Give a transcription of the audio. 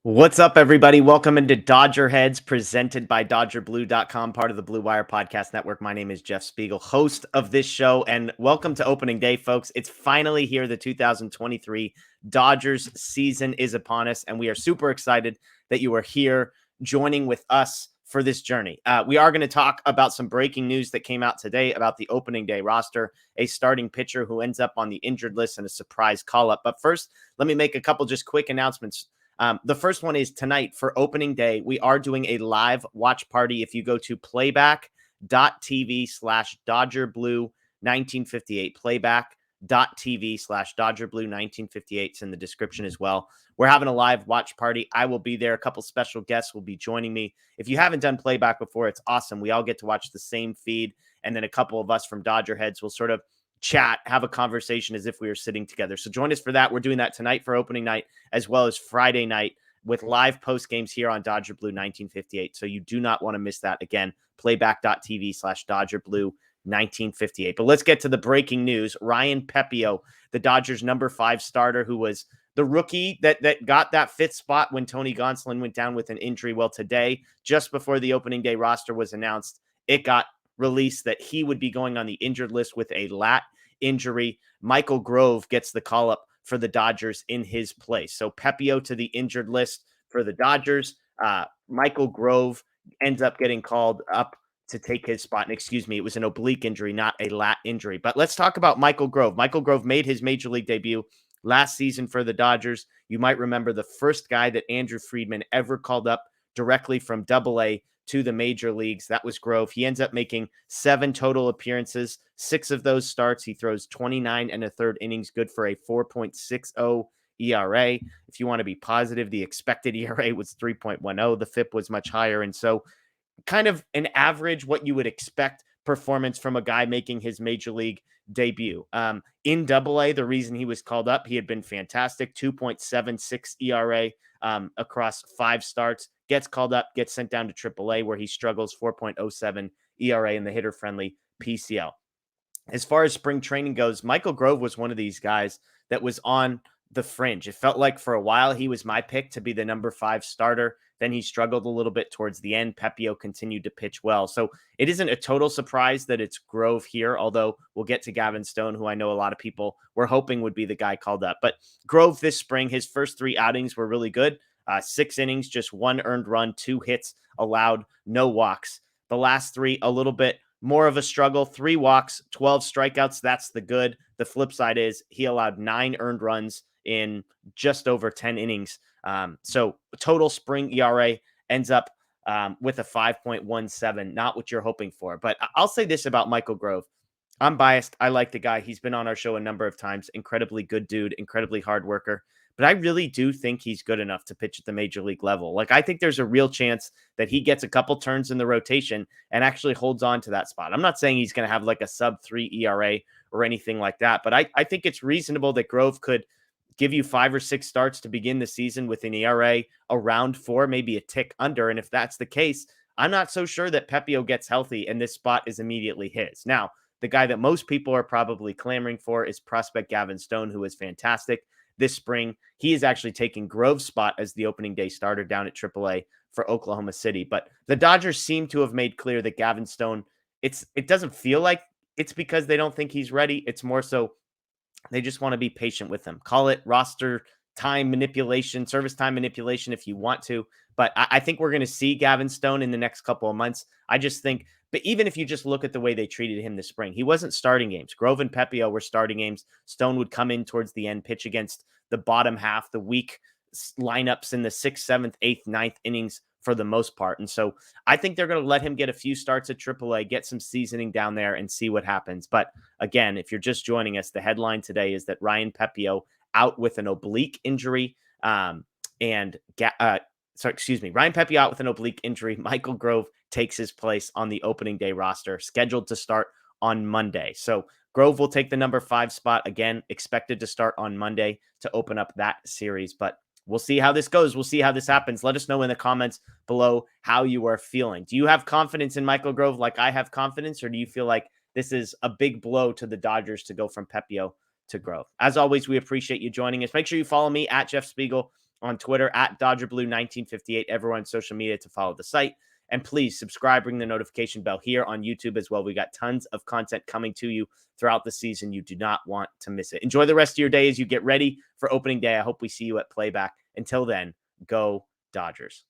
What's up, everybody? Welcome into DodgerHeads, presented by DodgerBlue.com, part of the Blue Wire Podcast Network. My name is Jeff Spiegel, host of this show, and welcome to opening day, folks. It's finally here. The 2023 Dodgers season is upon us, and we are super excited that you are here joining with us for this journey. We are going to talk about some breaking news that came out today about the opening day roster, a starting pitcher who ends up on the injured list, and a surprise call-up. But first, let me make a couple just quick announcements. The first one is tonight for opening day. We are doing a live watch party. If you go to playback.tv/DodgerBlue1958, playback.tv/DodgerBlue1958. It's in the description as well. We're having a live watch party. I will be there. A couple special guests will be joining me. If you haven't done playback before, it's awesome. We all get to watch the same feed. And then a couple of us from Dodger Heads will sort of chat, have a conversation as if we were sitting together. So join us for that. We're doing that tonight for opening night, as well as Friday night with live post games here on Dodger Blue 1958. So you do not want to miss that. Again, playback.tv/Dodger Blue 1958. But let's get to the breaking news. Ryan Pepiot, the Dodgers number 5 starter, who was the rookie that got that 5th spot when Tony Gonsolin went down with an injury. Well, today, just before the opening day roster was announced, it got released that he would be going on the injured list with a lat injury. Michael Grove gets the call up for the Dodgers in his place. So Pepiot to the injured list for the Dodgers. Michael Grove ends up getting called up to take his spot. And excuse me, it was an oblique injury, not a lat injury. But let's talk about Michael Grove. Michael Grove made his major league debut last season for the Dodgers. You might remember the first guy that Andrew Friedman ever called up directly from Double-A to the major leagues. That was Grove. He ends up making 7 total appearances. 6 of those starts, he throws 29 and a third innings, good for a 4.60 ERA. If you want to be positive, the expected ERA was 3.10. The FIP was much higher. And so kind of an average, what you would expect performance from a guy making his major league debut. In Double-A, the reason he was called up, he had been fantastic, 2.76 ERA across 5 starts, gets called up, gets sent down to Triple-A where he struggles, 4.07 ERA in the hitter-friendly PCL. As far as spring training goes, Michael Grove was one of these guys that was on the fringe. It felt like for a while he was my pick to be the number 5 starter. Then he struggled a little bit towards the end. Pepiot continued to pitch well. So it isn't a total surprise that it's Grove here, although we'll get to Gavin Stone, who I know a lot of people were hoping would be the guy called up. But Grove this spring, his first 3 outings were really good. 6 innings, just 1 earned run, 2 hits allowed, no walks. The last 3, a little bit more of a struggle. 3 walks, 12 strikeouts. That's the good. The flip side is he allowed 9 earned runs in just over 10 innings. So total spring ERA ends up with a 5.17, not what you're hoping for. But I'll say this about Michael Grove. I'm biased. I like the guy. He's been on our show a number of times. Incredibly good dude, incredibly hard worker. But I really do think he's good enough to pitch at the major league level. Like, I think there's a real chance that he gets a couple turns in the rotation and actually holds on to that spot. I'm not saying he's going to have like a sub-3 ERA or anything like that, but I think it's reasonable that Grove could give you 5 or 6 starts to begin the season with an ERA around 4, maybe a tick under. And if that's the case, I'm not so sure that Pepiot gets healthy and this spot is immediately his. Now, the guy that most people are probably clamoring for is prospect Gavin Stone, who is fantastic this spring. He is actually taking Grove's spot as the opening day starter down at AAA for Oklahoma City. But the Dodgers seem to have made clear that Gavin Stone, it doesn't feel like it's because they don't think he's ready. It's more so they just want to be patient with him. Call it roster time manipulation, service time manipulation if you want to. But I think we're going to see Gavin Stone in the next couple of months. I just think, but even if you just look at the way they treated him this spring, he wasn't starting games. Grove and Pepiot were starting games. Stone would come in towards the end, pitch against the bottom half, the weak lineups in the 6th, 7th, 8th, 9th innings for the most part. And so I think they're going to let him get a few starts at AAA, get some seasoning down there and see what happens. But again, if you're just joining us, the headline today is that Ryan Pepiot out with an oblique injury. Ryan Pepiot out with an oblique injury. Michael Grove takes his place on the opening day roster, scheduled to start on Monday. So Grove will take the number 5 spot again, expected to start on Monday to open up that series. But we'll see how this goes. We'll see how this happens. Let us know in the comments below how you are feeling. Do you have confidence in Michael Grove like I have confidence, or do you feel like this is a big blow to the Dodgers to go from Pepiot to Grove? As always, we appreciate you joining us. Make sure you follow me at Jeff Spiegel on Twitter at DodgerBlue1958, everyone on social media to follow the site. And please subscribe, ring the notification bell here on YouTube as well. We got tons of content coming to you throughout the season. You do not want to miss it. Enjoy the rest of your day as you get ready for opening day. I hope we see you at playback. Until then, go Dodgers.